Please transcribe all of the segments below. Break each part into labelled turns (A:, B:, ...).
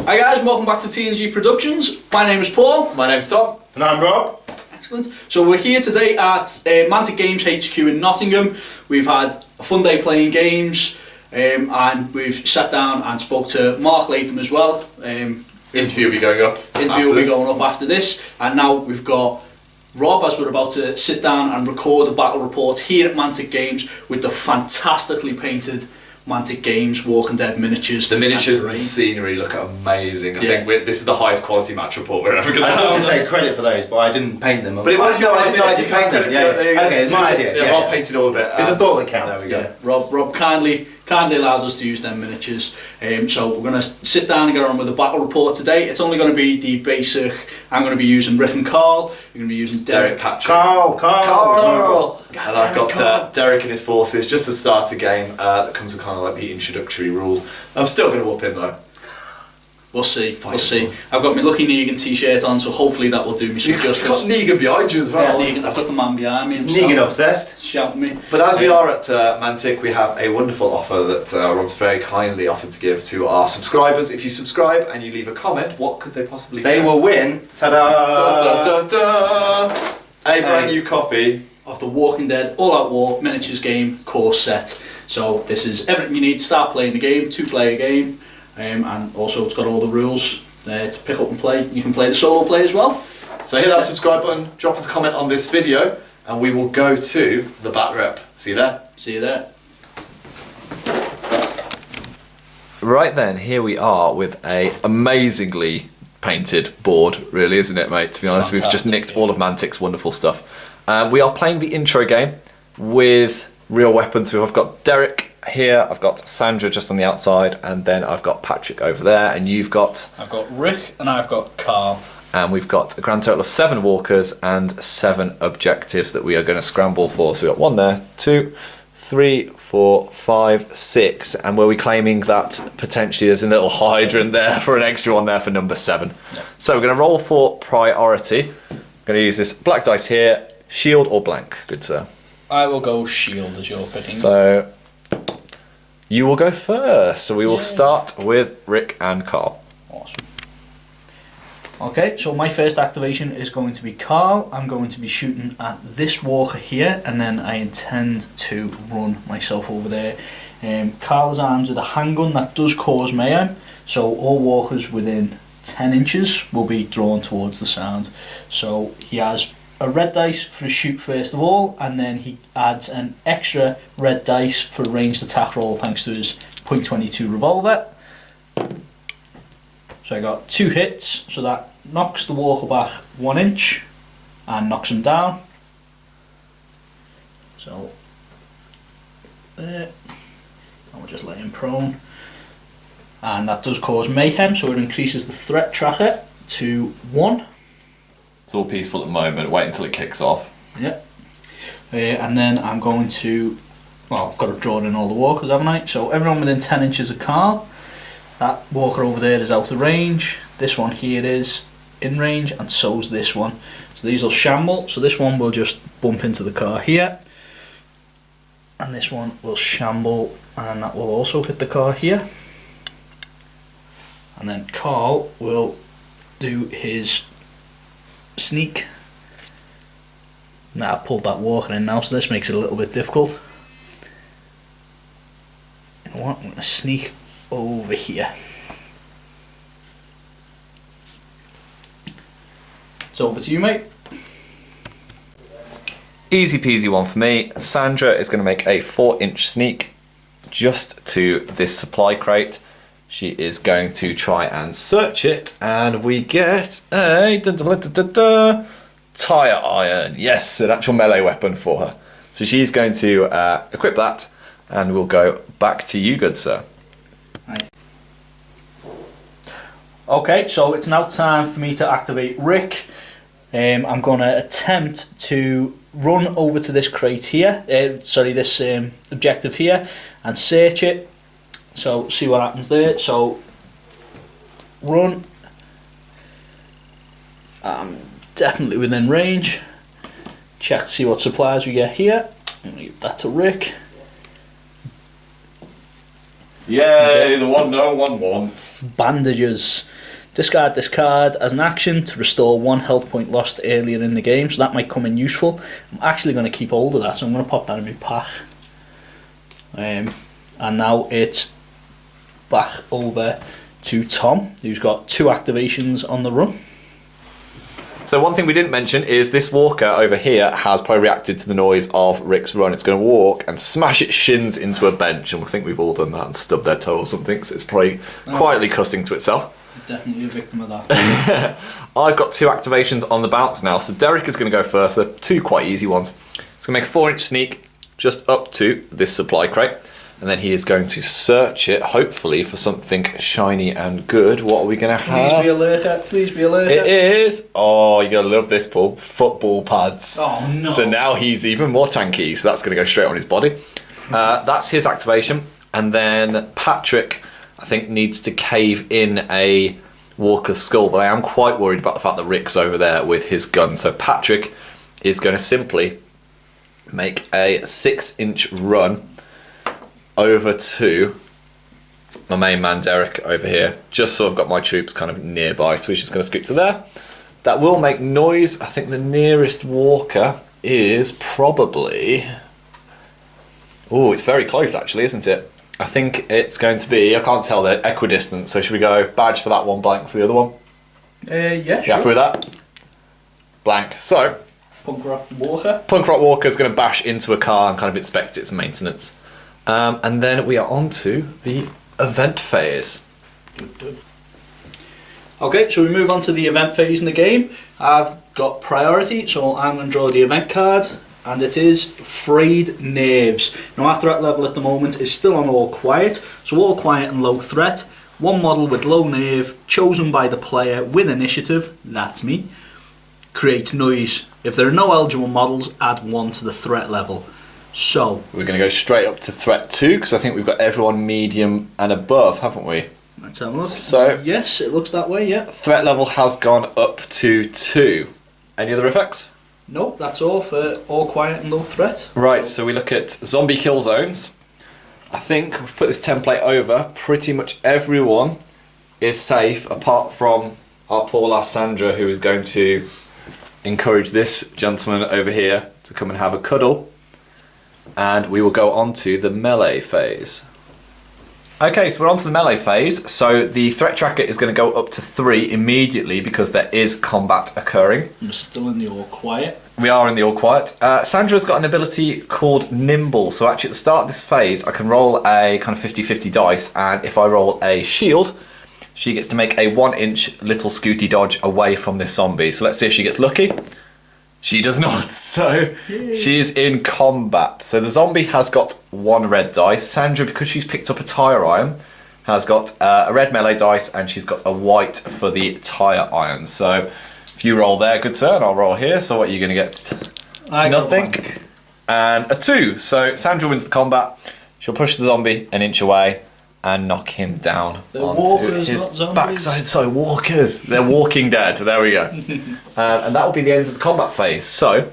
A: Hi guys, welcome back to TNG Productions. My name is Paul.
B: My name's Tom.
C: And I'm Rob.
A: Excellent. So we're here today at Mantic Games HQ in Nottingham. We've had a fun day playing games and we've sat down and spoke to Mark Latham as well.
B: Interview will be going up.
A: Interview will be going up after this. And now we've got Rob, as we're about to sit down and record a battle report here at Mantic Games with the fantastically painted Mantic Games Walking Dead miniatures.
B: The miniatures and the scenery look amazing. I think this is the highest quality match report we're ever going to have.
C: I'd love to take credit for those, but I didn't paint them.
B: But it was your idea.
C: I did paint them. Yeah. Okay, it's my idea.
B: Yeah, Rob painted all of it.
C: It's a thought that counts.
B: There we go.
A: Rob kindly allows us to use them miniatures. So we're going to sit down and get on with the battle report today. It's only going to be the basic. I'm going to be using Rick and Carl. You're going to be using Derek
B: Patrick.
C: Carl.
B: And I've got Derek and his forces, just to start a game that comes with kind of like the introductory rules. I'm still going to whoop him though.
A: We'll see. I've got my Lucky Negan t-shirt on, so hopefully that will do me some justice.
B: You've got Negan behind you as well.
A: Yeah, Negan, I've got the man behind me.
C: Negan obsessed.
A: Shouting me.
B: But as we are at Mantic, we have a wonderful offer that Rob's very kindly offered to give to our subscribers. If you subscribe and you leave a comment, what could they possibly
C: They will win. Ta-da!
B: Da, da, da, da. A brand new copy
A: of the Walking Dead All-Out War miniatures game course set. So this is everything you need to start playing the game, two-player game. And also it's got all the rules to pick up and play. You can play the solo play as well.
B: So hit that subscribe button, drop us a comment on this video, and we will go to the bat rep. See you there.
A: See you there.
D: Right then, here we are with a amazingly painted board, really, isn't it, mate? To be honest, we've just nicked all of Mantic's wonderful stuff. We are playing the intro game with real weapons. I've got Derek here, I've got Sandra just on the outside, and then I've got Patrick over there, and you've got...
A: I've got Rick and I've got Carl.
D: And we've got a grand total of 7 walkers and 7 objectives that we are going to scramble for. So we've got 1 there, 2, 3, 4, 5, 6, and were we claiming that potentially there's a little hydrant there for an extra one there for number 7.
A: Yeah.
D: So we're going to roll for priority. I'm going to use this black dice here, shield or blank, good sir.
A: I will go shield as you're picking.
D: So you will go first. So we will start with Rick and Carl.
A: Awesome. Okay, so my first activation is going to be Carl. I'm going to be shooting at this walker here, and then I intend to run myself over there. Carl is armed with a handgun that does cause mayhem, so all walkers within 10 inches will be drawn towards the sound. So he has a red dice for a shoot first of all, and then he adds an extra red dice for a ranged attack roll thanks to his .22 revolver. So I got 2 hits, so that knocks the walker back 1 inch and knocks him down. So there, and we'll just lay him prone. And that does cause mayhem, so it increases the threat tracker to 1.
D: It's all peaceful at the moment, wait until it kicks off.
A: Yeah. And then I'm going to, well, I've got to draw in all the walkers, haven't I? So everyone within 10 inches of Carl. That walker over there is out of range. This one here is in range, and so's this one. So these will shamble. So this one will just bump into the car here. And this one will shamble, and that will also hit the car here. And then Carl will do his sneak. Now I've pulled that walker in now, so this makes it a little bit difficult. You know what, I'm going to sneak over here. It's over to you, mate.
D: Easy peasy one for me. Sandra is going to make a 4-inch sneak just to this supply crate. She is going to try and search it, and we get a tire iron. Yes, an actual melee weapon for her. So she's going to equip that, and we'll go back to you, good sir.
A: Nice. Okay, so it's now time for me to activate Rick. I'm going to attempt to run over to this crate here, this objective here, and search it. So see what happens there. So run. Definitely within range. Check to see what supplies we get here. I'm going to give that to Rick.
D: Yay, the one no one wants.
A: Bandages. Discard this card as an action to restore 1 health point lost earlier in the game, so that might come in useful. I'm actually going to keep hold of that, so I'm going to pop that in my pack. And now it's back over to Tom, who's got 2 activations on the run.
D: So one thing we didn't mention is this walker over here has probably reacted to the noise of Rick's run. It's going to walk and smash its shins into a bench, and we think we've all done that and stubbed their toe or something, so it's probably quietly cussing to itself.
A: Definitely a victim of that.
D: I've got 2 activations on the bounce now, so Derek is going to go first. They're 2 quite easy ones. He's going to make a 4-inch sneak just up to this supply crate, and then he is going to search it, hopefully, for something shiny and good. What are we going to have?
A: Please be a lurker, please be a lurker.
D: It is, oh, you're going to love this, Paul, football pads.
A: Oh no.
D: So now he's even more tanky, so that's going to go straight on his body. That's his activation, and then Patrick, I think, needs to cave in a walker's skull, but I am quite worried about the fact that Rick's over there with his gun. So Patrick is going to simply make a 6-inch run over to my main man Derek over here, just so I've got my troops kind of nearby. So he's just going to scoot to there. That will make noise. I think the nearest walker is probably... Oh, it's very close actually, isn't it? I think it's going to be, I can't tell, they're equidistant, so should we go badge for that one, blank for the other one?
A: Yeah,
D: You
A: sure.
D: happy with that? Blank. So,
A: Punk Rock Walker.
D: Punk Rock Walker's going to bash into a car and kind of inspect its maintenance. And then we are on to the event phase.
A: Okay, so we move on to the event phase in the game. I've got priority, so I'm going to draw the event card. And it is Frayed Nerves. Now our threat level at the moment is still on all quiet, so all quiet and low threat. One model with low nerve, chosen by the player with initiative, that's me, creates noise. If there are no eligible models, add 1 to the threat level. So
D: We're going to go straight up to threat 2, because I think we've got everyone medium and above, haven't we?
A: let's have a look.
D: So-
A: yes, it looks that way, yeah.
D: Threat level has gone up to 2. Any other effects?
A: Nope, that's all for all quiet and low threat.
D: Right, so we look at zombie kill zones. I think we've put this template over. Pretty much everyone is safe apart from our poor lass Sandra, who is going to encourage this gentleman over here to come and have a cuddle. And we will go on to the melee phase. Okay, so we're on to the melee phase. So the threat tracker is going to go up to 3 immediately because there is combat occurring.
A: I'm still in the all quiet.
D: We are in the all quiet. Sandra's got an ability called Nimble. So actually at the start of this phase, I can roll a kind of 50-50 dice, and if I roll a shield, she gets to make a 1-inch little scooty dodge away from this zombie. So let's see if she gets lucky. She does not, so she is in combat. So the zombie has got 1 red dice. Sandra, because she's picked up a tire iron, has got a red melee dice, and she's got a white for the tire iron. So if you roll there, good sir, and I'll roll here. So what are you going to get?
A: I got
D: Nothing.
A: 1.
D: And a 2. So Sandra wins the combat. She'll push the zombie an inch away and knock him down
A: They're
D: onto
A: walkers,
D: his
A: not zombies.
D: backside. So walkers, they're walking dead. There we go. And that will be the end of the combat phase. So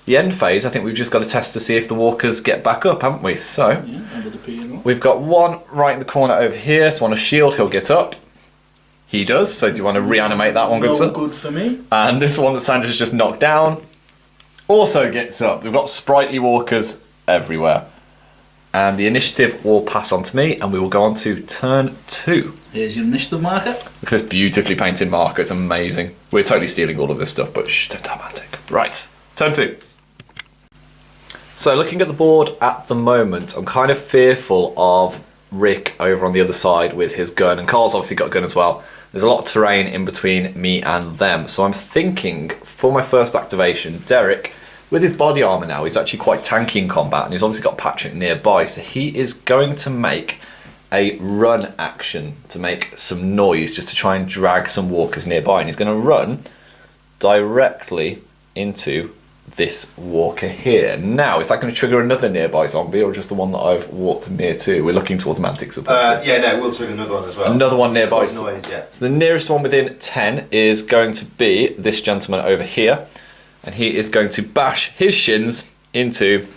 D: the end phase, I think we've just got to test to see if the walkers get back up, haven't we? So
A: Yeah, I would appear not.
D: we've got one right in the corner over here. So on a shield, he'll get up. He does. So do you want to reanimate that one, good
A: No
D: sir?
A: good for me.
D: And this one that Sandra's just knocked down also gets up. We've got sprightly walkers everywhere. And the initiative will pass on to me, and we will go on to turn 2.
A: Here's your initiative marker.
D: Look at this beautifully painted marker, it's amazing. We're totally stealing all of this stuff, but shh, don't tell Mantic. Right, turn 2. So looking at the board at the moment, I'm kind of fearful of Rick over on the other side with his gun, and Carl's obviously got a gun as well. There's a lot of terrain in between me and them, so I'm thinking for my first activation, Derek, with his body armor now, he's actually quite tanky in combat, and he's obviously got Patrick nearby, so he is going to make a run action to make some noise, just to try and drag some walkers nearby, and he's going to run directly into this walker here. Now, is that going to trigger another nearby zombie, or just the one that I've walked near to? We're looking towards Mantic support.
C: Yeah, no, we'll trigger another one as well.
D: Another one nearby.
C: Cause noise, yeah.
D: So the nearest one within 10 is going to be this gentleman over here, and he is going to bash his shins into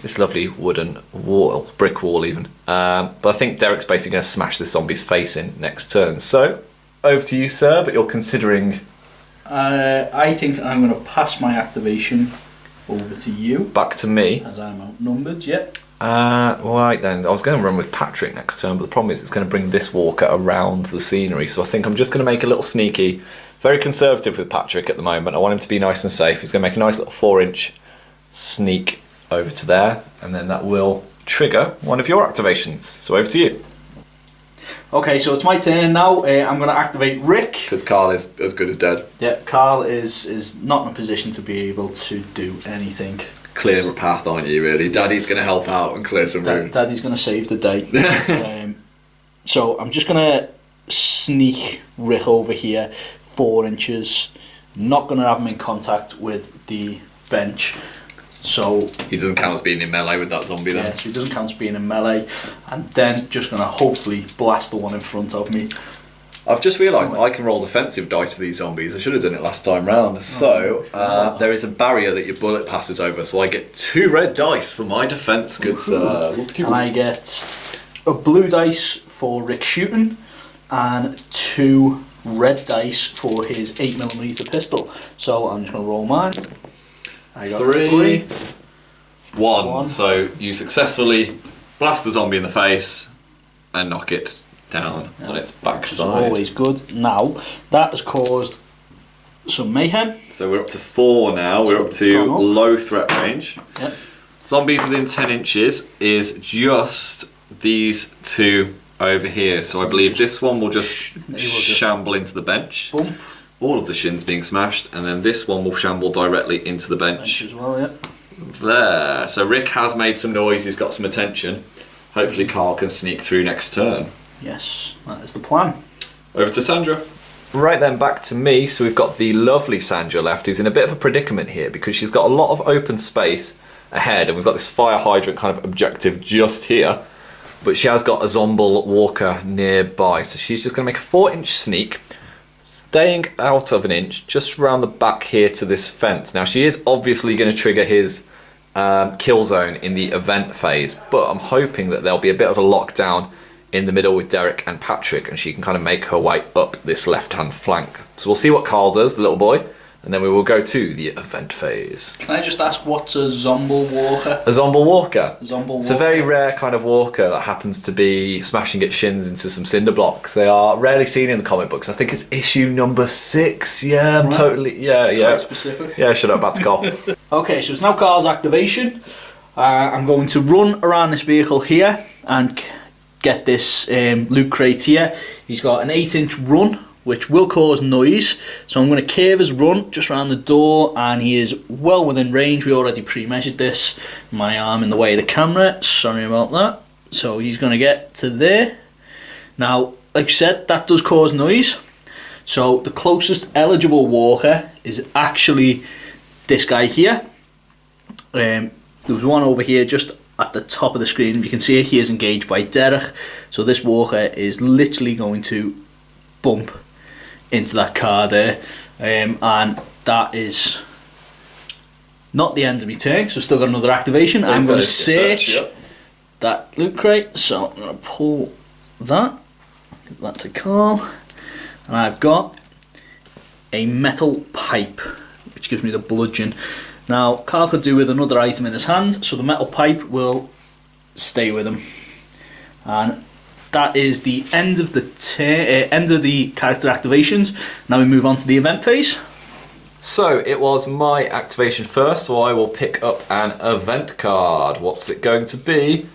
D: this lovely wooden wall, brick wall even. But I think Derek's basically going to smash this zombie's face in next turn. So, over to you, sir, but you're considering...
A: I think I'm going to pass my activation over to you.
D: Back to me.
A: As I'm outnumbered, yep.
D: Right then, I was going to run with Patrick next turn, but the problem is it's going to bring this walker around the scenery, so I think I'm just going to make a little sneaky, very conservative with Patrick at the moment. I want him to be nice and safe. He's going to make a nice little 4-inch sneak over to there, and then that will trigger one of your activations. So over to you.
A: Okay, so it's my turn now. I'm going to activate Rick.
B: Because Carl is as good as dead.
A: Yep, Carl is not in a position to be able to do anything.
B: Clear a path, aren't you, really? Daddy's going to help out and clear some room.
A: Daddy's going to save the day. So I'm just going to sneak Rick over here 4 inches. Not going to have him in contact with the bench. So
B: he doesn't count as being in melee with that zombie then?
A: Yeah, so he doesn't count as being in melee. And then just going to hopefully blast the one in front of me.
B: I've just realised that I can roll defensive dice to these zombies. I should have done it last time round. So, there is a barrier that your bullet passes over, so I get 2 red dice for my defence, good sir.
A: And I get a blue dice for Rick shooting, and 2 red dice for his 8mm pistol. So I'm just going to roll mine. I got 3.
B: 1. So you successfully blast the zombie in the face and knock it down on its backside.
A: Always good. Now, that has caused some mayhem.
B: So we're up to 4 now. We're up to low threat range.
A: Yep.
B: Zombies within 10 inches is just these 2 over here. So I believe this one will just shamble into the bench.
A: Boom.
B: All of the shins being smashed, and then this one will shamble directly into the bench.
A: As well, yep.
B: There. So Rick has made some noise. He's got some attention. Hopefully Carl can sneak through next turn.
A: Yes, that is the plan.
B: Over to Sandra.
D: Right then, back to me. So we've got the lovely Sandra left, who's in a bit of a predicament here because she's got a lot of open space ahead, and we've got this fire hydrant kind of objective just here, but she has got a Zomble walker nearby, so she's just going to make a 4-inch sneak, staying out of an inch, just around the back here to this fence. Now she is obviously going to trigger his kill zone in the event phase, but I'm hoping that there'll be a bit of a lockdown in the middle with Derek and Patrick, and she can kind of make her way up this left-hand flank. So we'll see what Carl does, the little boy, and then we will go to the event phase.
A: Can I just ask, what's a Zomble walker?
D: A Zomble walker.
A: Zomble
D: It's a very rare kind of walker that happens to be smashing its shins into some cinder blocks. They are rarely seen in the comic books. I think it's issue number 6. Yeah, I'm totally... Yeah, yeah.
A: Quite specific.
D: Yeah, shut up, that's Carl.
A: Okay, so it's now Carl's activation. I'm going to run around this vehicle here and get this loot crate here. He's got an 8-inch run, which will cause noise, so I'm going to curve his run just around the door, and he is well within range. We already pre-measured this. My arm in the way of the camera, sorry about that. So he's going to get to there. Now, like I said, that does cause noise, so the closest eligible walker is actually this guy here. There was one over here just at the top of the screen. You can see he is engaged by Derek, so this walker is literally going to bump into that car there, and that is not the end of my turn, so I've still got another activation. I'm going to search that loot crate, so I'm going to pull that, give that to Carl, and I've got a metal pipe, which gives me the bludgeon. Now, Carl could do with another item in his hand, so the metal pipe will stay with him. And that is the end of the character activations. Now we move on to the event phase.
D: So it was my activation first, so I will pick up an event card. What's it going to be?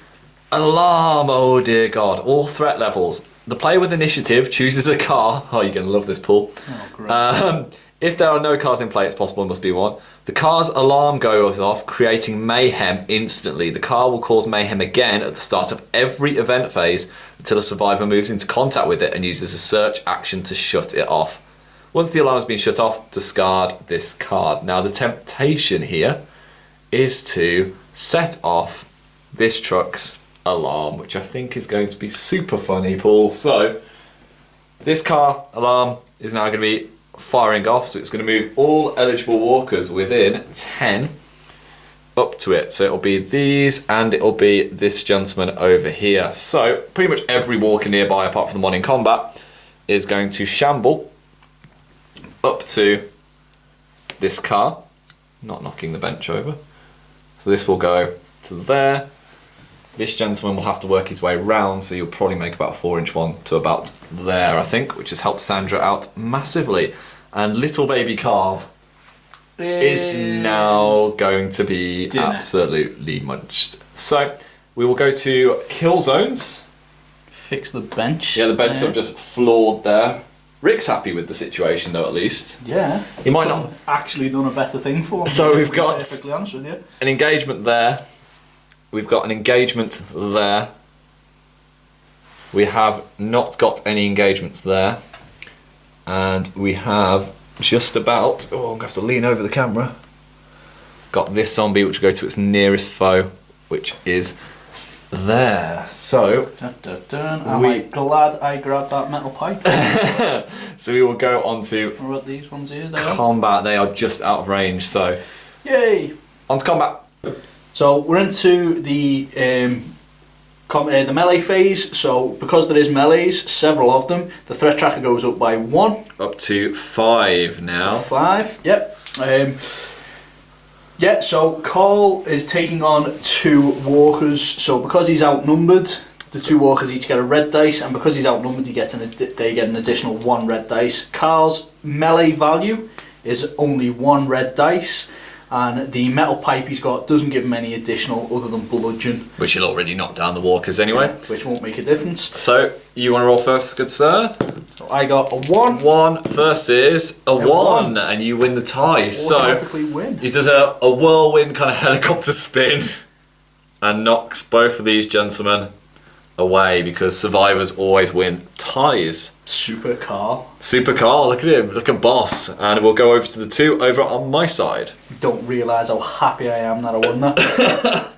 D: Alarm! Oh dear God! All threat levels. The player with initiative chooses a car. Oh, you're going to love this, Paul.
A: Oh, great.
D: If there are no cars in play, it's possible there must be one. The car's alarm goes off, creating mayhem instantly. The car will cause mayhem again at the start of every event phase until a survivor moves into contact with it and uses a search action to shut it off. Once the alarm has been shut off, discard this card. Now the temptation here is to set off this truck's alarm, which I think is going to be super funny, Paul. So this car alarm is now going to be firing off, so it's going to move all eligible walkers within 10 up to it. So it'll be these, and it'll be this gentleman over here. So pretty much every walker nearby, apart from the one in combat, is going to shamble up to this car, not knocking the bench over. So this will go to there. This gentleman will have to work his way round, so you'll probably make about a 4-inch one to about there, I think, which has helped Sandra out massively. And little baby Carl is now going to be absolutely munched. So we will go to kill zones.
A: Fix the bench.
D: Yeah, the bench I've just floored there. Rick's happy with the situation though, at least.
A: Yeah.
D: He might not
A: actually done a better thing for him.
D: So we've
A: to be
D: got
A: perfectly honest with you.
D: an engagement there. We've got an engagement there. We have not got any engagements there. And we have just about, oh, I'm going to have to lean over the camera. Got this zombie, which will go to its nearest foe, which is there. So,
A: Dun, dun, dun. Am I glad I grabbed that metal pipe?
D: so we will go on to
A: What about these ones here? They are?
D: combat. They are just out of range, so
A: Yay!
D: on to combat.
A: So we're into the melee phase. So because there is melees, several of them, the threat tracker goes up by 1.
B: Up to 5 now.
A: 5. Yep. Yeah. So Carl is taking on 2 walkers. So because he's outnumbered, the 2 walkers each get a red dice, and because he's outnumbered, they get an additional 1 red dice. Carl's melee value is only 1 red dice. And the metal pipe he's got doesn't give him any additional other than bludgeon.
D: Which he'll already knock down the walkers anyway.
A: Which won't make a difference.
D: So, you want to roll first, good sir?
A: So I got a 1.
D: 1 versus a 1,
A: one.
D: and you win the tie. So,
A: Automatically win.
D: he does a whirlwind kind of helicopter spin and knocks both of these gentlemen away because survivors always win ties.
A: Super Carl.
D: Super Carl, look at him, like a boss. And we'll go over to the 2 over on my side.
A: You don't realise how happy I am that I won that.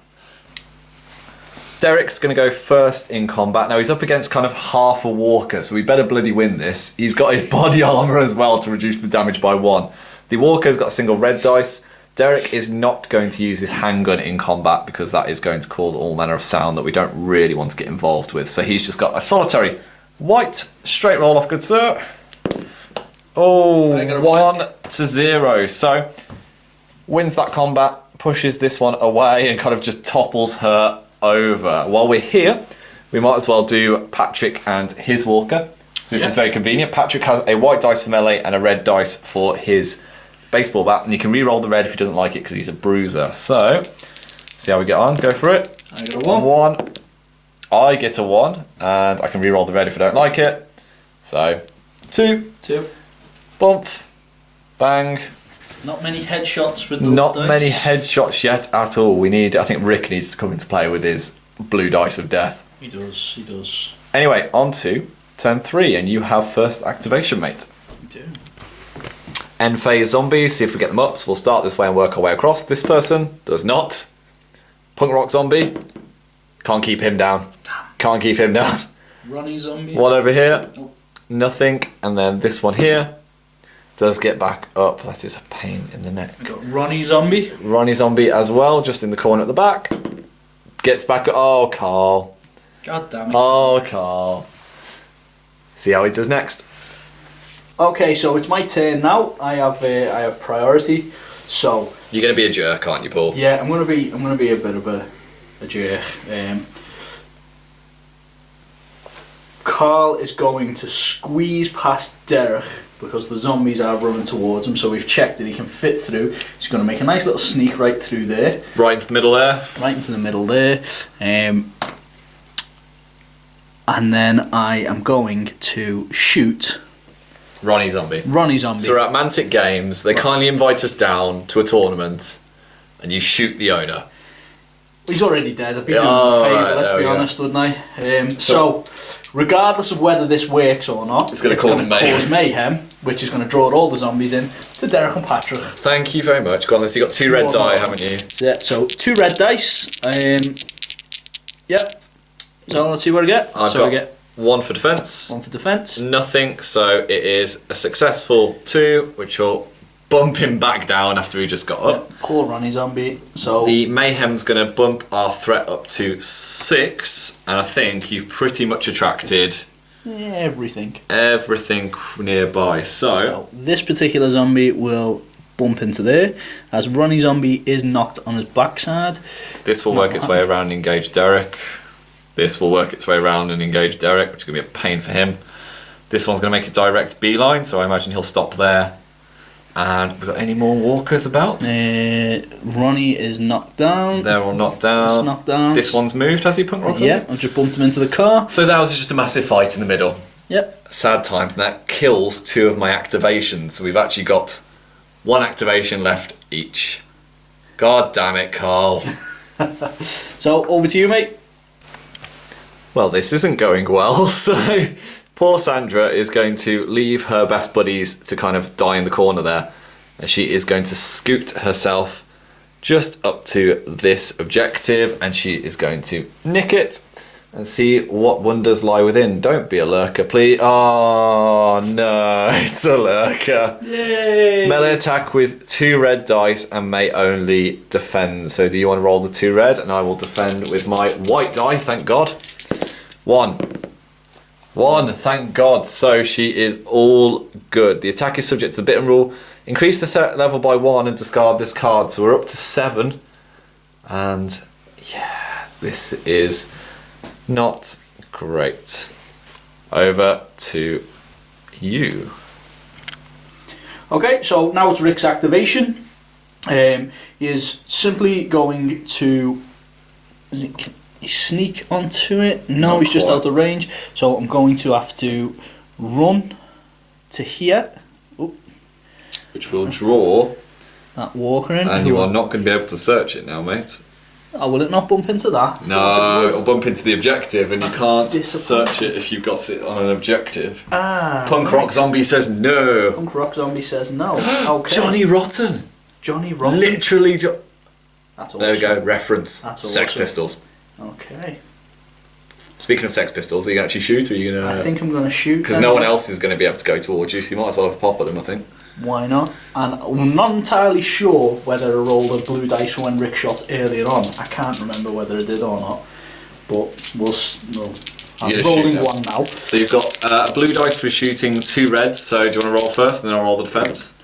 D: Derek's going to go first in combat. Now he's up against kind of half a walker, so we better bloody win this. He's got his body armour as well to reduce the damage by 1. The walker's got a single red dice. Derek is not going to use his handgun in combat because that is going to cause all manner of sound that we don't really want to get involved with. So he's just got a solitary white straight roll off, good sir. Oh, 1-0. So wins that combat, pushes this one away and kind of just topples her over. While we're here, we might as well do Patrick and his walker. So this is very convenient. Patrick has a white dice for melee and a red dice for his baseball bat, and you can re-roll the red if he doesn't like it because he's a bruiser. So, see how we get on. Go for it.
A: I got a 1.
D: 1. I get a 1, and I can re-roll the red if I don't like it. So, 2.
A: 2.
D: Bump. Bang.
A: Not many headshots with those
D: Not
A: dice.
D: many headshots yet at all. I think Rick needs to come into play with his blue dice of death.
A: He does.
D: Anyway, on to turn 3, and you have first activation, mate.
A: We do.
D: End phase zombies, see if we get them up. So we'll start this way and work our way across. This person does not. Punk rock zombie. Can't keep him down. Can't keep him down.
A: Ronnie zombie.
D: One over here.
A: Nope.
D: Nothing. And then this one here does get back up. That is a pain in the neck.
A: We got Ronnie zombie.
D: Ronnie zombie as well, just in the corner at the back. Gets back up. Oh, Carl.
A: God damn it.
D: Oh, Carl. See how he does next.
A: Okay, so it's my turn now. I have priority. So
B: You're going to be a jerk, aren't you, Paul?
A: yeah, I'm gonna be a bit of a jerk. Carl is going to squeeze past Derek because the zombies are running towards him. So we've checked that he can fit through. He's going to make a nice little sneak right through there,
B: Right into the middle there.
A: right into the middle there. And then I am going to shoot
B: Ronnie Zombie.
A: Ronnie zombie.
B: So we're at Mantic Games. They kindly invite us down to a tournament and you shoot the owner.
A: He's already dead. I'd be doing
B: Oh,
A: him a favour,
B: right,
A: let's
B: there
A: be
B: we go.
A: honest, wouldn't I? So, regardless of whether this works or not,
B: It's gonna cause
A: mayhem, which is going to draw all the zombies in to Derek and Patrick.
B: Thank you very much. Go on, you got 2 red
A: One
B: die,
A: more.
B: haven't you?
A: Yeah, so 2 red dice. Yep. So let's see what I get.
B: I've
A: so I
B: got
A: get
B: 1 for defence.
A: 1 for defence.
B: Nothing, so it is a successful 2, which will bump him back down after he just got up.
A: Poor Ronnie zombie. So
B: The Mayhem's going to bump our threat up to 6, and I think you've pretty much attracted
A: everything.
B: everything nearby. So,
A: This particular zombie will bump into there, as Ronnie zombie is knocked on his backside.
B: this will work its way around and engage Derek. This will work its way around and engage Derek, which is going to be a pain for him. This one's going to make a direct beeline, so I imagine he'll stop there. And we've got any more walkers about?
A: Ronnie is knocked down.
B: They're all knocked down.
A: It's knocked down.
B: This one's moved, has he, Punk Rock?
A: Yeah, I've just bumped him into the car.
B: So that was just a massive fight in the middle.
A: Yep.
B: Sad times, and that kills 2 of my activations. So we've actually got 1 activation left each. God damn it, Carl.
A: So over to you, mate.
D: Well, this isn't going well, so poor Sandra is going to leave her best buddies to kind of die in the corner there. And she is going to scoot herself just up to this objective, and she is going to nick it and see what wonders lie within. Don't be a lurker, please. Oh, no, it's a lurker.
A: Yay!
D: Melee attack with 2 red dice and may only defend. So do you want to roll the 2 red? And I will defend with my white die, thank God. 1, thank God. So she is all good. The attack is subject to the bitten rule. Increase the threat level by 1 and discard this card. So we're up to 7. And yeah, this is not great. Over to you.
A: Okay, so now it's Rick's activation. He is simply going to can he sneak onto it? No,
B: Not
A: he's just
B: quite.
A: out of range. So I'm going to have to run to here.
B: Which will draw,
A: That walker in.
B: and you are not going to be able to search it now, mate.
A: Oh, will it not bump into that?
B: No, it'll bump into the objective, and you can't
A: disappointing.
B: search it if you've got it on an objective.
A: Ah.
B: Punk Rock Zombie says no.
A: Punk Rock Zombie says no. Okay.
B: Johnny Rotten.
A: Johnny Rotten.
B: Literally.
A: That's awesome.
B: There we go. Reference.
A: That's
B: Sex
A: awesome.
B: Pistols.
A: Okay.
B: Speaking of Sex Pistols, are you going to actually shoot, or are you going
A: I
B: to?
A: think I'm going to shoot.
B: Because no one else is going to be able to go towards you, so you might as well have a pop at them, I think.
A: Why not? And I'm not entirely sure whether I rolled a blue dice when Rick shot earlier on. I can't remember whether I did or not. But I'm
B: You're
A: rolling
B: shooting.
A: 1 now.
B: So you've got a blue dice for shooting 2 reds. So do you want to roll first, and then I'll roll the defense?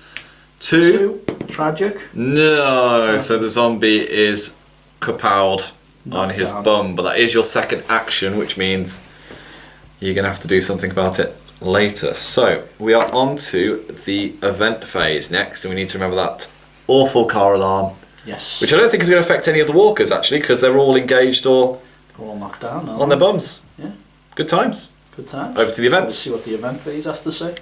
B: 2.
A: 2. Tragic.
B: No. So the zombie is kapowed on his
A: down.
B: bum, but that is your second action, which means you're going to have to do something about it later. So we are on to the event phase next, and we need to remember that awful car alarm,
A: Yes.
B: which I don't think is going to affect any of the walkers actually, because they're all engaged or
A: They're all knocked down.
B: on their bums.
A: Yeah.
B: Good times.
A: Good times.
B: Over to the
A: Let's
B: events.
A: see what the event phase has to say.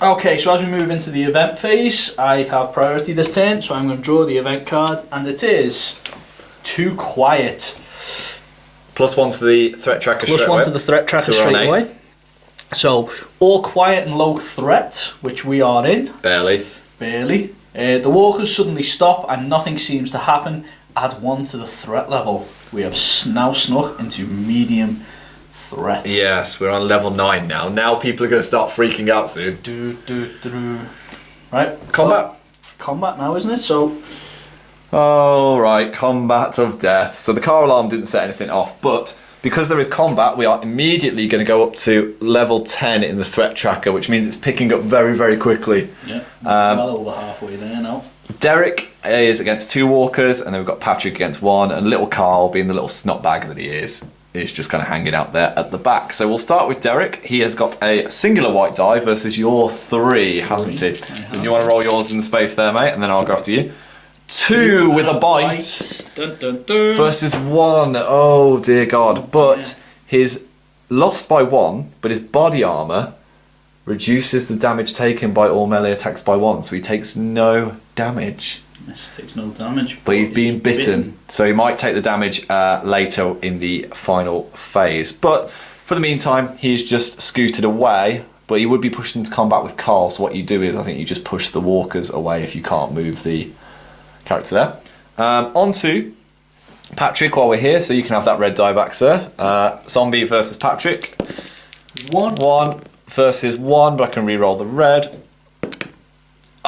A: Okay, so as we move into the event phase, I have priority this turn, so I'm going to draw the event card, and it is Too Quiet.
B: +1 to the threat tracker.
A: Plus
B: straight
A: 1
B: away.
A: to the threat tracker
B: So we're on
A: straight
B: 8.
A: away. So, all quiet and low threat, which we are in,
B: Barely.
A: barely. The walkers suddenly stop and nothing seems to happen. Add 1 to the threat level. We have now snuck into medium threat.
B: Yes, we're on level 9 now. Now people are going to start freaking out soon.
A: Right.
B: Combat.
A: Well, combat now, isn't it? So,
D: Oh, right, combat of death. So the car alarm didn't set anything off, but because there is combat, we are immediately going to go up to level 10 in the threat tracker, which means it's picking up very, very quickly.
A: yeah, well over halfway there now.
D: Derek is against 2 walkers, and then we've got Patrick against 1, and little Carl, being the little snot bag that he is just kind of hanging out there at the back. So we'll start with Derek. He has got a singular white die versus your 3, hasn't he? So do you want to roll yours in the space there, mate? And then I'll go after you. 2 with a bite
A: Dun, dun, dun.
D: versus 1. Oh dear God. But his lost by 1, but his body armour reduces the damage taken by all melee attacks by 1. So he takes no damage.
A: This takes no damage.
D: But he's
A: is
D: being
A: he
D: bitten, so he might take the damage later in the final phase. But for the meantime, he's just scooted away, but he would be pushed into combat with Carl, so what you do is I think you just push the walkers away if you can't move the character there. On to Patrick while we're here, so you can have that red die back, sir. Zombie versus Patrick. 1 versus 1, but I can re-roll the red.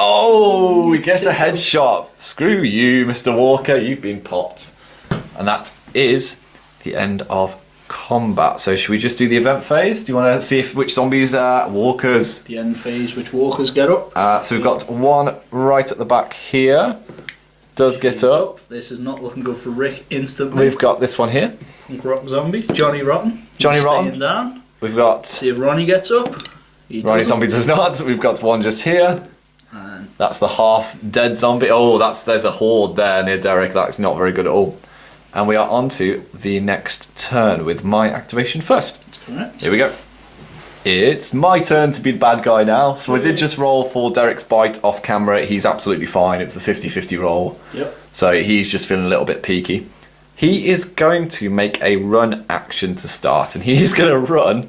D: Oh, we get a headshot. Screw you, Mr. Walker. You've been popped. And that is the end of combat. So should we just do the event phase? Do you want to see which zombies are walkers?
A: The end phase, which walkers get up.
D: So we've got one right at the back here. Does get up.
A: This is not looking good for Rick instantly.
D: We've got this one here.
A: Punk Rock Zombie. Johnny Rotten.
D: Johnny
A: He's
D: Rotten.
A: staying down.
D: We've got
A: See if Ronnie gets up. He
D: Ronnie
A: doesn't.
D: Zombie does not. We've got one just here.
A: And
D: That's the half dead zombie. Oh, there's a horde there near Derek. That's not very good at all. And we are on to the next turn with my activation first.
A: that's correct.
D: Here we go. It's my turn to be the bad guy now. So I did just roll for Derek's bite off camera. He's absolutely fine. It's the 50-50 roll.
A: Yep.
D: So he's just feeling a little bit peaky. He is going to make a run action to start. And he's going to run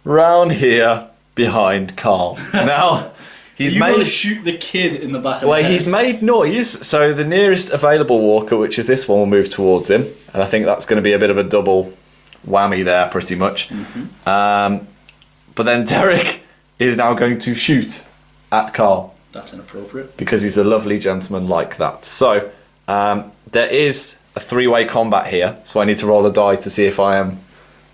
D: round here behind Carl. Now, he's
A: You gotta
D: made...
A: shoot the kid in the back of
D: Well,
A: the head.
D: he's made noise, so the nearest available walker, which is this one, will move towards him. And I think that's going to be a bit of a double whammy there, pretty much. But then Derek is now going to shoot at Carl,
A: That's inappropriate.
D: because he's a lovely gentleman like that. So, there is a three-way combat here, so I need to roll a die to see if I am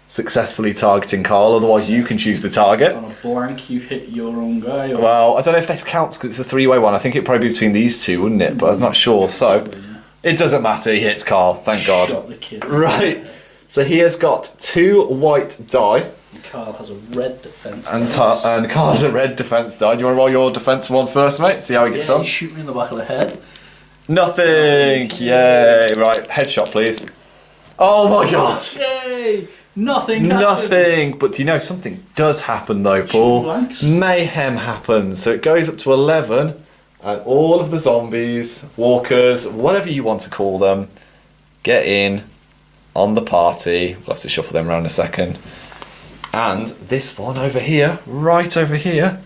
D: successfully targeting Carl, otherwise you can choose the target.
A: On a blank, you hit your own guy. Or
D: Well, I don't know if this counts because it's a three-way one. I think it'd probably be between these two, wouldn't it? But I'm not sure. So it doesn't matter. He hits Carl. Thank God.
A: Shot the kid.
D: Right. So he has got 2 white die,
A: Carl has a red defense.
D: and
A: dice.
D: and Carl has a red defense die. Do you want to roll your defense one first, mate? See how he gets
A: Yeah,
D: on.
A: you shoot me in the back of the head.
D: Nothing. Yay. Right. Headshot, please. Oh my gosh.
A: Yay! Nothing happens.
D: Nothing. But do you know something does happen though, Paul?
A: blanks.
D: Mayhem happens. So it goes up to 11, and all of the zombies, walkers, whatever you want to call them, get in on the party. We'll have to shuffle them around in a second. And this one over here, right over here,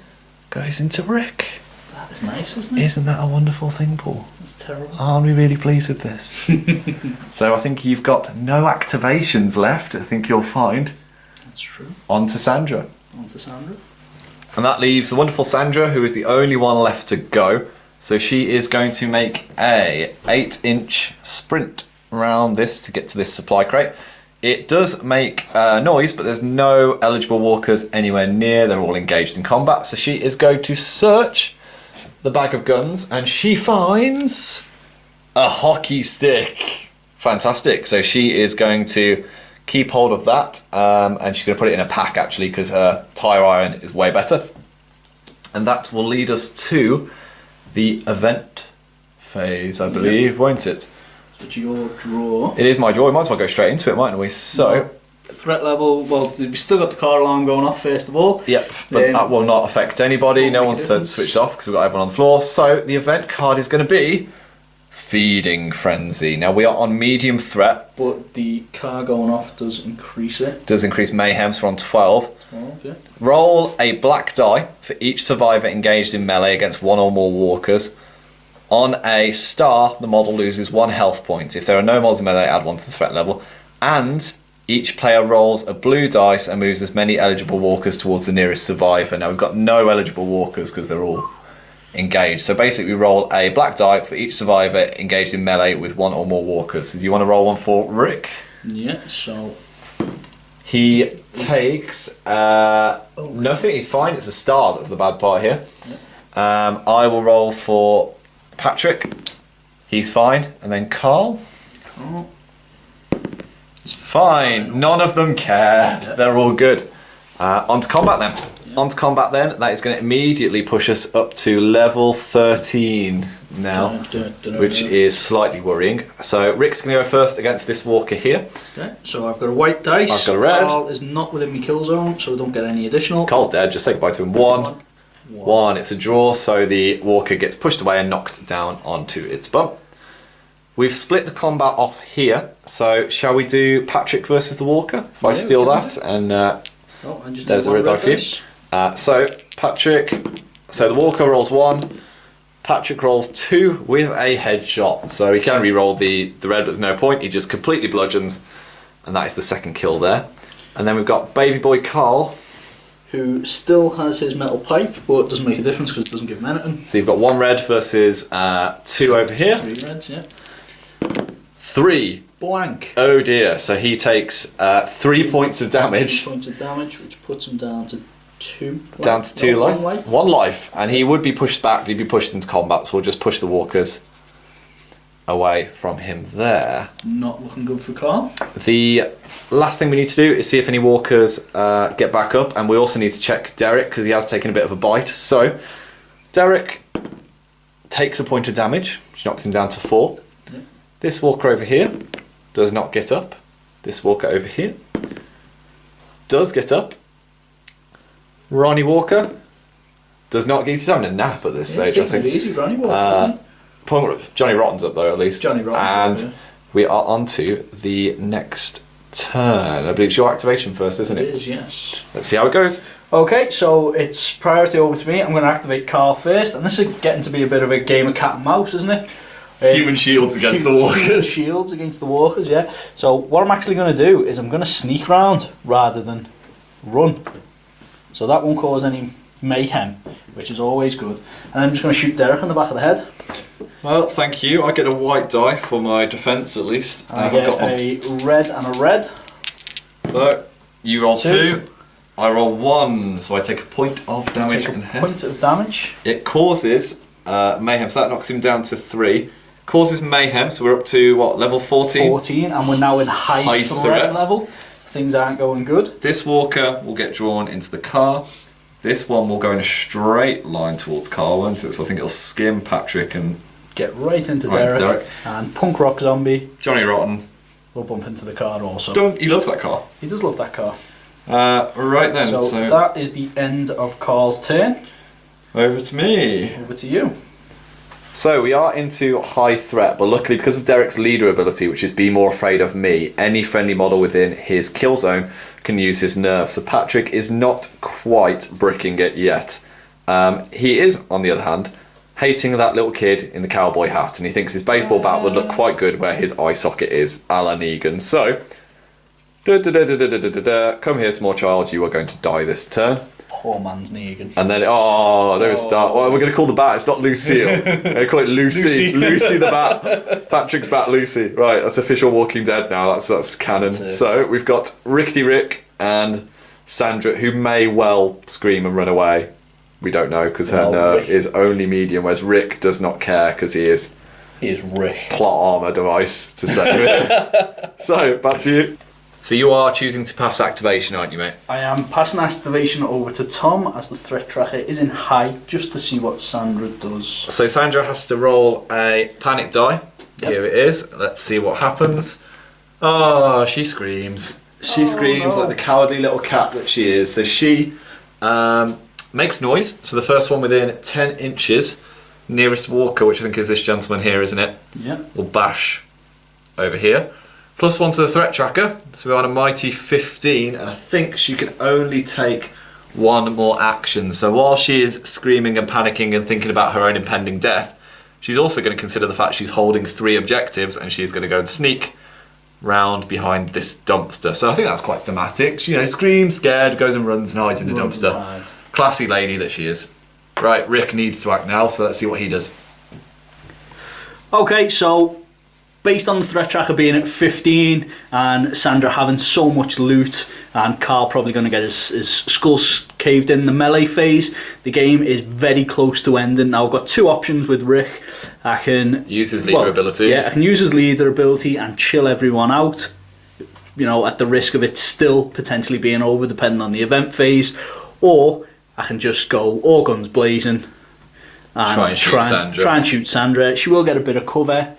D: goes into Rick.
A: That's nice, isn't it?
D: Isn't that a wonderful thing, Paul?
A: That's terrible.
D: Aren't we really pleased with this? So I think you've got no activations left. I think you'll find.
A: That's true.
D: On to Sandra.
A: On to Sandra.
D: And that leaves the wonderful Sandra, who is the only one left to go. So she is going to make a 8-inch sprint around this to get to this supply crate. It does make noise, but there's no eligible walkers anywhere near. They're all engaged in combat. So she is going to search the bag of guns, and she finds a hockey stick. Fantastic. So she is going to keep hold of that, and she's going to put it in a pack actually, because her tire iron is way better. And that will lead us to the event phase, I believe, won't it?
A: It's your draw.
D: It is my draw. We might as well go straight into it, mightn't we? So,
A: Threat level, well, we've still got the car alarm going off first of all.
D: yep, but that will not affect anybody. No one's switched off because we've got everyone on the floor. So the event card is going to be Feeding Frenzy. Now we are on medium threat.
A: But the car going off does increase it.
D: Does increase mayhem, so we're on 12.
A: 12, yeah.
D: Roll a black die for each survivor engaged in melee against one or more walkers. On a star, the model loses 1 health point. If there are no models in melee, add 1 to the threat level. And each player rolls a blue dice and moves as many eligible walkers towards the nearest survivor. Now we've got no eligible walkers because they're all engaged. So basically we roll a black die for each survivor engaged in melee with 1 or more walkers. So do you want to roll one for Rick?
A: Yeah, so
D: He takes nothing. He's fine. It's a star that's the bad part here. I will roll for Patrick. He's fine. And then Carl. It's fine. None of them care. They're all good. On to combat then. On to combat then. That is going to immediately push us up to level 13 now, which is slightly worrying. So Rick's going to go first against this walker here.
A: Okay, so I've got a white dice.
D: I've got a red.
A: Carl is not within my kill zone, so I don't get any additional.
D: Carl's dead. Just say goodbye to him. One. It's a draw, so the walker gets pushed away and knocked down onto its bump. We've split the combat off here, so shall we do Patrick versus the walker? If I steal that, and
A: I just
D: there's
A: need
D: a red die
A: one
D: for you. So Patrick, so the walker rolls 1, Patrick rolls 2 with a headshot. So he can re-roll the red, but there's no point. He just completely bludgeons, and that is the second kill there. And then we've got baby boy Carl,
A: who still has his metal pipe, but it doesn't make a difference because it doesn't give him anything.
D: So you've got 1 red versus 2 over here.
A: 3 reds, yeah.
D: 3.
A: Blank.
D: Oh dear. So he takes 3 points of
A: 3
D: damage.
A: points of damage, which puts him down to 2 life.
D: Down to 2
A: No,
D: life.
A: 1 life.
D: 1 life. And he would be pushed back, but he'd be pushed into combat, so we'll just push the walkers away from him there.
A: Not looking good for Carl.
D: The last thing we need to do is see if any walkers get back up, and we also need to check Derek because he has taken a bit of a bite. So Derek takes a point of damage, which knocks him down to 4.
A: Yeah.
D: This walker over here does not get up. This walker over here does get up. Ronnie Walker does not get. He's having a nap at this stage, I think.
A: Easy, Ronnie Walker, isn't it?
D: Johnny Rotten's up though, at least.
A: Johnny Rotten's
D: and
A: up, yeah.
D: we are on to the next turn. I believe it's your activation first, isn't it?
A: It is, yes.
D: Let's see how it goes.
A: Okay, so it's priority over to me. I'm going to activate Carl first, and this is getting to be a bit of a game of cat and mouse, isn't it?
B: Human shields against the
A: Human
B: walkers.
A: shields against the walkers, yeah. So what I'm actually going to do is I'm going to sneak round rather than run. So that won't cause any mayhem, which is always good. And I'm just going to shoot Derek on the back of the head.
B: Well, thank you. I get a white die for my defence at least.
A: And I get a red and a red.
B: So, you roll
A: 2.
B: 2. I roll 1, so I take a point of damage
A: Take
B: in the
A: a
B: head.
A: point of damage.
B: It causes mayhem, so that knocks him down to 3. Causes mayhem, so we're up to what, level 14?
A: 14, and we're now in high threat level. Things aren't going good.
B: This walker will get drawn into the car. This one will go in a straight line towards Carl, won't it? So I think it'll skim Patrick and
A: Get right into
B: Right into
A: Derek.
B: Derek.
A: And Punk Rock Zombie
B: Johnny Rotten.
A: will bump into the car also.
B: He loves that car.
A: He does love that car.
B: Right then,
A: So
B: so
A: that is the end of Carl's turn.
B: over to me.
A: Over to you.
D: So we are into high threat, but luckily because of Derek's leader ability, which is be more afraid of me, any friendly model within his kill zone can use his nerve. So Patrick is not quite bricking it yet. He is, on the other hand, hating that little kid in the cowboy hat, and he thinks his baseball bat would look quite good where his eye socket is, a la Negan. So, come here, small child, you are going to die this turn.
A: Poor man's Negan.
D: And then, there we start. Well, we're going to call the bat, it's not Lucille. We're going to call it Lucy. Lucy the bat. Patrick's bat, Lucy. Right, that's official Walking Dead now, that's canon.
A: That's it.
D: So, we've got Rickety Rick and Sandra, who may well scream and run away. We don't know, because her
A: Well,
D: nerve
A: Rick-
D: is only medium, whereas Rick does not care, because he is
A: He is Rick.
D: plot armor device to save it. So, back to you.
B: So you are choosing to pass activation, aren't you, mate?
A: I am passing activation over to Tom as the threat tracker is in high, just to see what Sandra does.
B: So Sandra has to roll a panic die.
A: Yep.
B: Here it is. Let's see what happens. Oh, she screams. She screams
A: no.
B: like the cowardly little cat that she is. So she makes noise. So the first one within 10 inches, nearest walker, which I think is this gentleman here, isn't it?
A: Yeah.
B: Will bash over here. +1 to the threat tracker. So we're on a mighty 15, and I think she can only take one more action. So while she is screaming and panicking and thinking about her own impending death, she's also going to consider the fact she's holding 3 objectives, and she's going to go and sneak round behind this dumpster. So I think that's quite thematic. She, screams, scared, goes and runs and hides in the
A: Runs
B: dumpster.
A: and hides.
B: Classy lady that she is. Right, Rick needs to act now, so let's see what he does.
A: Okay, so based on the threat tracker being at 15 and Sandra having so much loot and Carl probably going to get his skull caved in the melee phase, the game is very close to ending. Now I've got 2 options with Rick. I can
B: Use his leader ability.
A: Yeah, I can use his leader ability and chill everyone out, at the risk of it still potentially being over depending on the event phase, or I can just go all guns blazing and
B: Try and shoot Sandra.
A: Try and shoot Sandra. She will get a bit of cover.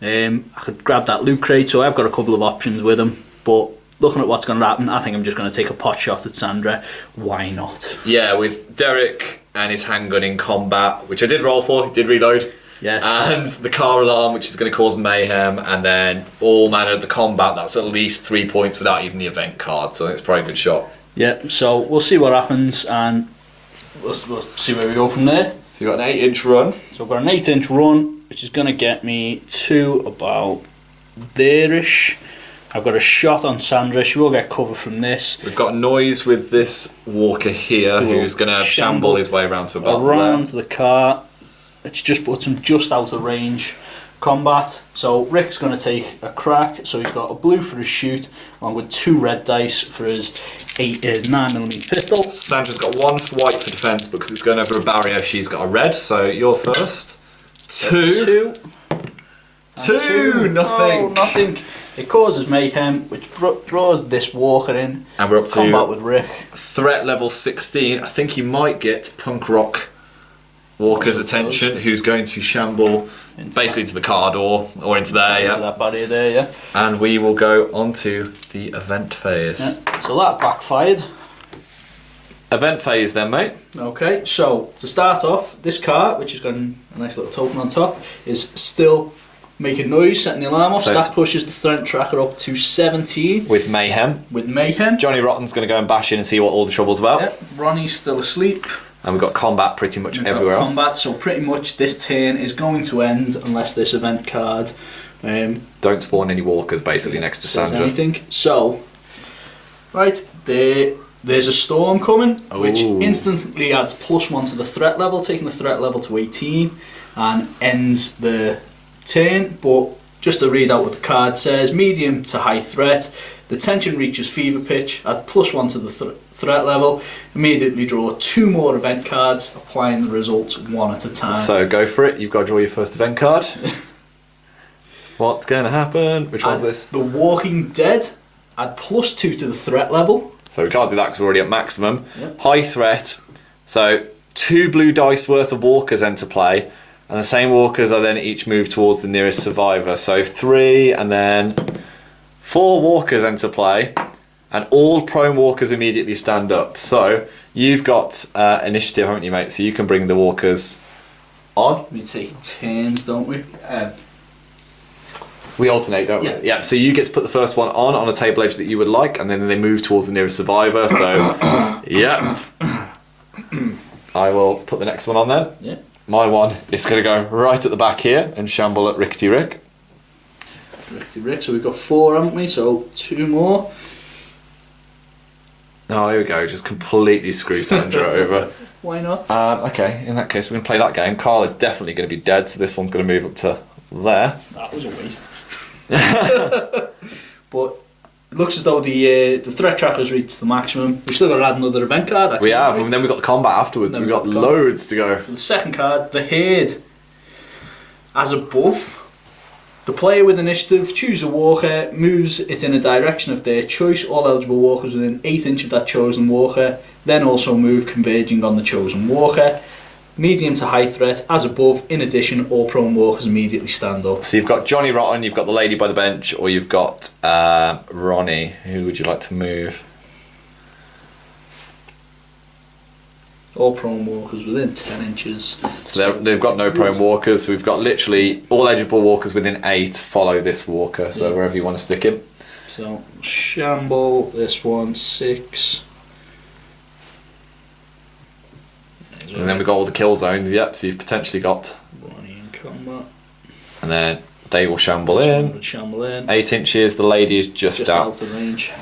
A: I could grab that loot crate, so I've got a couple of options with him, but looking at what's going to happen, I think I'm just going to take a pot shot at Sandra. Why not?
B: Yeah, with Derek and his handgun in combat, which I did roll for, he did reload.
A: Yes.
B: And the car alarm, which is going to cause mayhem, and then all manner of the combat, that's at least 3 points without even the event card, so it's probably a good shot.
A: Yeah, so we'll see what happens, and we'll see where we go from there.
B: So you've got an 8-inch run.
A: So I've got an 8-inch run, which is going to get me to about there-ish. I've got a shot on Sandra. She will get cover from this.
B: We've got noise with this walker here who's going to shamble his way around to about
A: around
B: there.
A: the car. It's just puts him just out of range combat. So Rick's going to take a crack. So he's got a blue for his shoot, along with 2 red dice for his 9mm pistol.
B: Sandra's got 1 for white for defence because it's going over a barrier. She's got a red, so you're first. 2. 2, nothing.
A: Oh, nothing. It causes mayhem, which draws this walker in.
B: And we're up to
A: combat with Rick.
B: Threat level 16. I think he might get Punk Rock Walker's attention, who's going to shamble basically to the car door or into there,
A: Into that barrier there, yeah.
B: And we will go on to the event phase.
A: Yeah. So that backfired.
B: Event phase then, mate.
A: Okay, so to start off, this car, which has got a nice little token on top, is still making noise, setting the alarm off, so that pushes the threat tracker up to 17.
B: With mayhem.
A: With mayhem.
B: Johnny Rotten's going to go and bash in and see what all the trouble's about.
A: Yep. Ronnie's still asleep.
B: And we've got combat pretty much everywhere else.
A: Combat, so pretty much this turn is going to end unless this event card
B: don't spawn any walkers basically next to Sandra.
A: Anything. So, right, there's a storm coming, which instantly adds +1 to the threat level, taking the threat level to 18, and ends the turn. But just to read out what the card says, medium to high threat, the tension reaches fever pitch, add +1 to the threat level, immediately draw 2 more event cards, applying the results 1 at a time.
B: So go for it, you've got to draw your first event card. What's going to happen? Which one's this?
A: The Walking Dead, add +2 to the threat level.
B: So we can't do that because we're already at maximum.
A: Yep.
B: High threat, so 2 blue dice worth of walkers enter play, and the same walkers are then each moved towards the nearest survivor. So 3 and then 4 walkers enter play, and all prone walkers immediately stand up. So you've got initiative, haven't you, mate? So you can bring the walkers on.
A: We take turns, don't we?
B: We alternate, don't we? Yeah, so you get to put the first one on a table edge that you would like, and then they move towards the nearest survivor. So, yeah. I will put the next one on then.
A: Yeah.
B: My one is going to go right at the back here and shamble at Rickety Rick.
A: Rickety Rick, so we've got 4, haven't we? So 2 more.
B: Oh, here we go, just completely screw Sandra over.
A: Why not?
B: Okay, in that case, we're going to play that game. Carl is definitely going to be dead, so this one's going to move up to there.
A: That was a waste. But it looks as though the threat tracker's reached the maximum. We've still got to add another event card. Actually,
B: we have, and then we've got the combat afterwards. We've got loads to go.
A: So the second card, the Herd. As above, the player with initiative chooses a walker, moves it in a direction of their choice. All eligible walkers within 8 inches of that chosen walker then also move, converging on the chosen walker. Medium to high threat, as above. In addition, all prone walkers immediately stand up.
B: So you've got Johnny Rotten, you've got the lady by the bench, or you've got Ronnie. Who would you like to move?
A: All prone walkers within 10 inches.
B: So they've got no prone walkers, so we've got literally all eligible walkers within 8 follow this walker, so wherever you want to stick him.
A: So, shamble, this one, 6.
B: And then we've got all the kill zones, yep, so you've potentially got...
A: Ronnie in combat.
B: And then they will shamble in.
A: Shamble in.
B: 8 inches, the lady is just
A: out of range.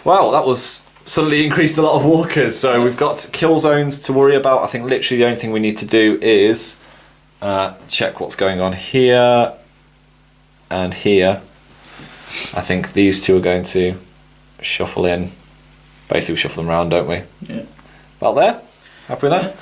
B: Wow, that was suddenly increased a lot of walkers. So we've got kill zones to worry about. I think literally the only thing we need to do is check what's going on here and here. I think these 2 are going to shuffle in. Basically we shuffle them around, don't we?
A: Yeah.
B: About there? Happy with that? Yeah.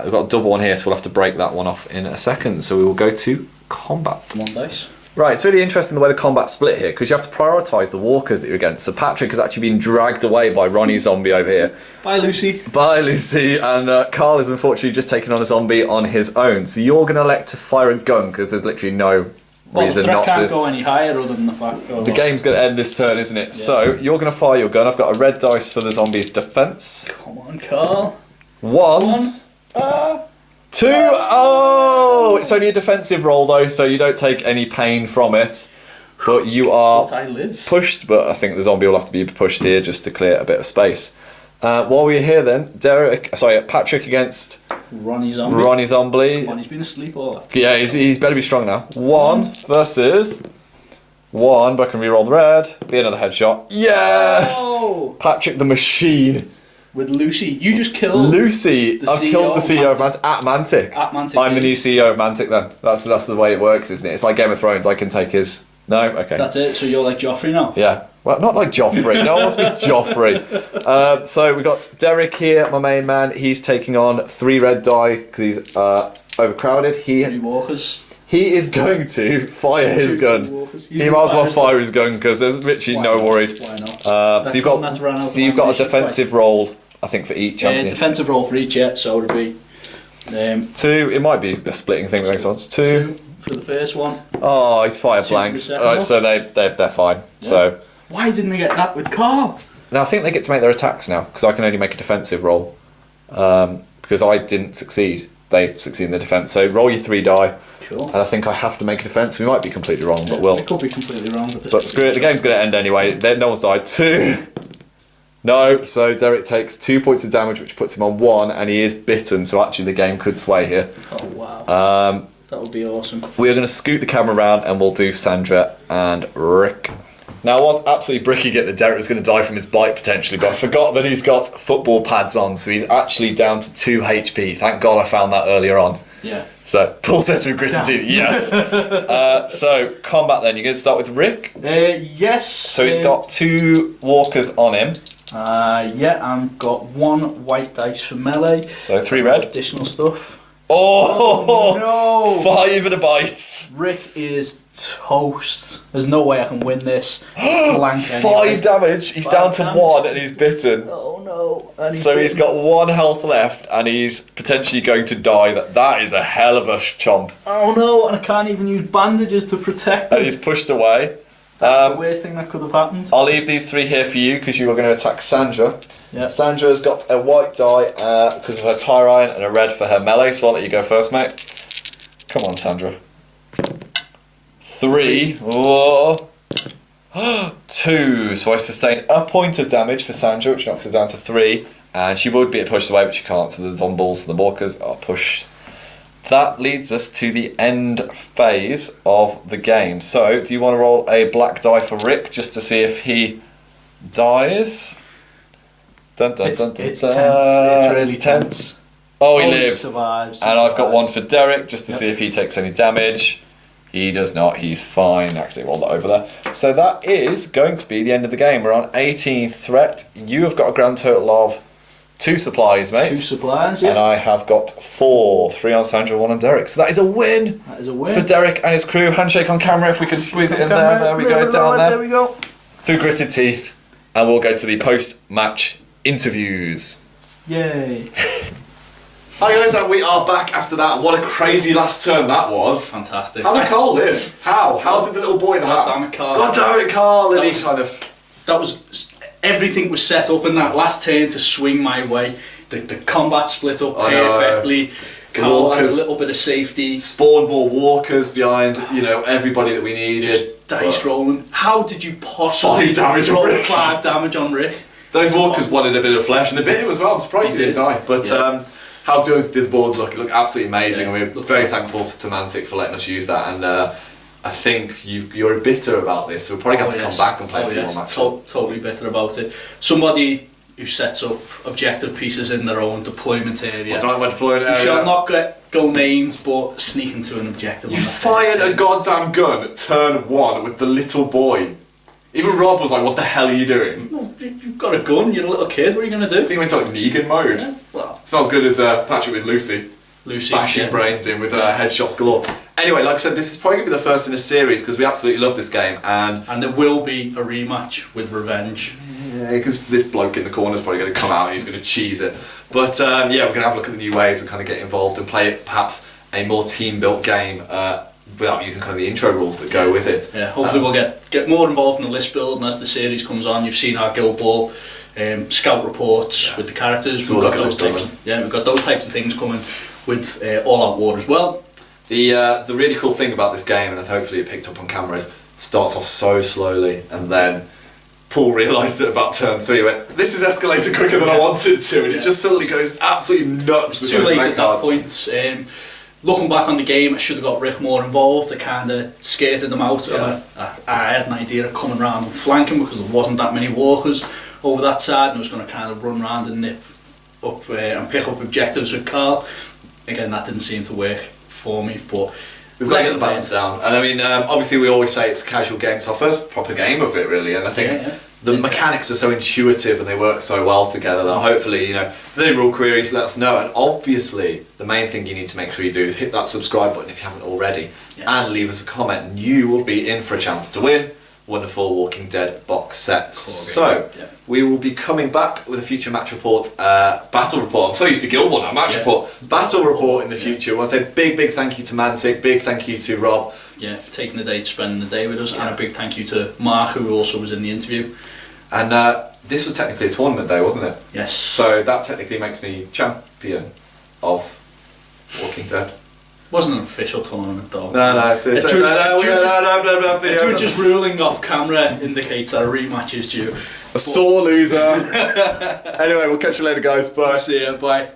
B: We've got a double one here, so we'll have to break that one off in a second. So we will go to combat.
A: 1 dice.
B: Right, it's really interesting the way the combat's split here, because you have to prioritise the walkers that you're against. So Patrick has actually been dragged away by Ronnie Zombie over here.
A: Bye, Lucy.
B: Bye, Lucy. And Carl is unfortunately just taking on a zombie on his own. So you're going to elect to fire a gun, because there's literally no reason not to.
A: The threat can't go any higher other than the fact...
B: The game's going to end this turn, isn't it? Yeah. So you're going to fire your gun. I've got a red dice for the zombie's defence.
A: Come on, Carl.
B: 1. 2. Oh, it's only a defensive roll though, so you don't take any pain from it. But you are pushed. But I think the zombie will have to be pushed here just to clear a bit of space. While we're here, then Patrick against
A: Ronnie Zombie.
B: Ronnie Zombie.
A: Come on, he's been asleep all afternoon.
B: Yeah, he's better be strong now. 1 versus
D: 1, but I can reroll the red. Be another headshot. Yes!
A: Oh!
D: Patrick the Machine.
A: With Lucy. You just killed
D: Lucy.
A: the
D: I've
A: CEO
D: killed the
A: of
D: CEO of Mantic. At Mantic.
A: At Mantic.
D: I'm the new CEO of Mantic then. That's the way it works, isn't it? It's like Game of Thrones. I can take his... No? Okay.
A: That's it. So you're like Joffrey now?
D: Yeah. Well, not like Joffrey. No one wants to be Joffrey. So we got Derek here, my main man. He's taking on 3 red die because he's overcrowded.
A: 3 walkers.
D: He is going to fire his
A: Two
D: gun.
A: walkers.
D: He might as well fire his gun because there's literally no worry.
A: Why not?
D: So you've got a defensive roll, I think, for each.
A: Defensive roll for each, yeah. So it would be
D: 2. It might be a splitting thing. The next one's 2
A: for the first one.
D: Oh, he's fire
A: 2 for
D: blanks.
A: the second
D: Right,
A: one.
D: so they're fine.
A: Yeah.
D: So
A: Why didn't we get that with Carl?
D: now I think they get to make their attacks now because I can only make a defensive roll because I didn't succeed. They succeed in the defense. So roll your 3 die.
A: Cool.
D: And I think I have to make a defence. We might be completely wrong, but we'll.
A: It could be completely wrong.
D: But screw it, the game's going to end anyway. No one's died. 2. No, so Derek takes 2 points of damage, which puts him on 1, and he is bitten, so actually the game could sway here.
A: Oh, wow. That would be awesome.
D: We're going to scoot the camera around, and we'll do Sandra and Rick. Now, I was absolutely bricking it that Derek was going to die from his bite potentially, but I forgot that he's got football pads on, so he's actually down to 2 HP. Thank God I found that earlier on.
A: Yeah.
D: So, Paul says with gritted teeth, yes. So, combat then. You're going to start with Rick?
A: Yes.
D: So he's got 2 walkers on him.
A: Yeah, I've got 1 white dice for melee.
D: So 3 red.
A: Additional stuff.
D: Oh,
A: no!
D: 5 and a bite.
A: Rick is toast. There's no way I can win this. Blank
D: 5 damage. He's
A: 5
D: down to
A: damage.
D: 1 and he's bitten.
A: Oh no. And
D: So he's got 1 health left and he's potentially going to die. That is a hell of a chomp.
A: Oh no, and I can't even use bandages to protect him.
D: And he's pushed away.
A: That's the worst thing that could have happened.
D: I'll leave these 3 here for you because you are going to attack Sandra.
A: Yeah.
D: Sandra's got a white die because of her tire iron and a red for her melee, so I'll let you go first, mate. Come on, Sandra. 3. Oh. 2. So I sustain a point of damage for Sandra, which knocks her down to 3. And she would be pushed away, but she can't, so the zombies and the walkers are pushed. That leads us to the end phase of the game. So, do you want to roll a black die for Rick just to see if he dies? Dun, dun, dun, dun,
A: It's
D: dun.
A: tense. It's really
D: It's
A: tense.
D: Oh, he
A: Oh, he
D: lives.
A: survives, he
D: And I've got 1
A: survives.
D: for Derek just to see if he takes any damage. He does not. He's fine. Actually, roll that over there. So that is going to be the end of the game. We're on 18th threat. You have got a grand total of 2 supplies, mate.
A: 2 supplies, yeah.
D: And I have got 4. 3 on Sandra, 1 on Derek. So that is a win
A: That is a win.
D: for Derek and his crew. Handshake on camera if we can squeeze it in there. There we go, down
A: There
D: there.
A: we go.
D: Through gritted teeth. And we'll go to the post-match interviews.
A: Yay.
C: Hi guys, and we are back after that. What a crazy last turn that was.
A: Fantastic.
C: How did Carl live? How did the little boy in the hat?
A: God damn it, Carl.
C: God damn it, Carl. And
A: That
C: he
A: was-
C: kind of...
A: That was... Everything was set up in that last turn to swing my way. The combat split up
C: I know.
A: perfectly. Carl had a
C: walkers.
A: little bit of safety.
C: spawned more walkers behind, everybody that we needed.
A: Just dice
C: But
A: rolling. How did you possibly
C: 5 damage on
A: roll
C: Rick.
A: 5 damage on Rick?
C: Those walkers wanted a bit of flesh, and they bit him as well. I'm surprised
A: They
C: he didn't
A: did.
C: die. But
A: Yeah.
C: how good did the board look? It looked absolutely amazing,
A: Yeah,
C: and we're
A: looked
C: very
A: fantastic.
C: thankful to Mantic for letting us use that. And I think you're bitter about this, so we're probably going to have to come back and play a few more matches.
A: Totally bitter about it. Somebody who sets up objective pieces in their own deployment area.
C: That's not my deployment
A: You
C: area.
A: shall not go named, but sneak into an objective.
C: You
A: on the first
C: fired a
A: turn.
C: goddamn gun at turn 1 with the little boy. Even Rob was like, "What the hell are you doing?"
A: No, you've got a gun. You're a little kid. What are you going to
C: I
A: do?
C: think he went to like Negan mode.
A: Yeah, well,
C: It's not as good as Patrick with Lucy.
A: Lucy.
C: Bashing
A: yeah.
C: brains in with headshots galore. Anyway, like I said, this is probably going to be the first in a series because we absolutely love this game. And
A: And there will be a rematch with Revenge.
C: yeah, because this bloke in the corner is probably going to come out and he's going to cheese it. But yeah, we're going to have a look at the new ways and kind of get involved and play perhaps a more team-built game without using kind of the intro rules that go with it.
A: Yeah, hopefully we'll get more involved in the list building as the series comes on. You've seen our Guild Ball scout reports with the characters.
C: So we'll look at those
A: we've got those types of things coming with All Out War as well.
C: The really cool thing about this game, and hopefully it picked up on camera, is starts off so slowly and then Paul realised at about turn 3, he went, "This is escalating quicker than I wanted to," and it just suddenly goes absolutely nuts with
A: Too
C: those
A: late
C: mech
A: at that
C: cards.
A: point. looking back on the game, I should have got Rick more involved. I kind of skirted them out.
C: Yeah.
A: I had an idea of coming round and flanking because there wasn't that many walkers over that side, and I was going to kind of run round and nip up and pick up objectives with Carl. Again, that didn't seem to work for me, but
C: we've got to get the balance down. And I mean, obviously we always say it's a casual game. It's our first proper game of it, really, and I think the mechanics are so intuitive and they work so well together that hopefully, you know, if there's any rule queries, let us know. And obviously, the main thing you need to make sure you do is hit that subscribe button if you haven't already, and leave us a comment, and you will be in for a chance to win wonderful Walking Dead box sets. So we will be coming back with a future match report, battle report. I'm so used to Guild Ball now, match report, battle report in the future. I want to say big thank you to Mantic, big thank you to Rob. Yeah, for taking the day to spend the day with us, and a big thank you to Mark, who also was in the interview. And this was technically a tournament day, wasn't it? Yes. So that technically makes me champion of Walking Dead. Wasn't an official tournament though. No, it's just ruling off camera indicates that a rematch is due. A sore loser. Anyway, we'll catch you later, guys. Bye.
A: See ya. Bye.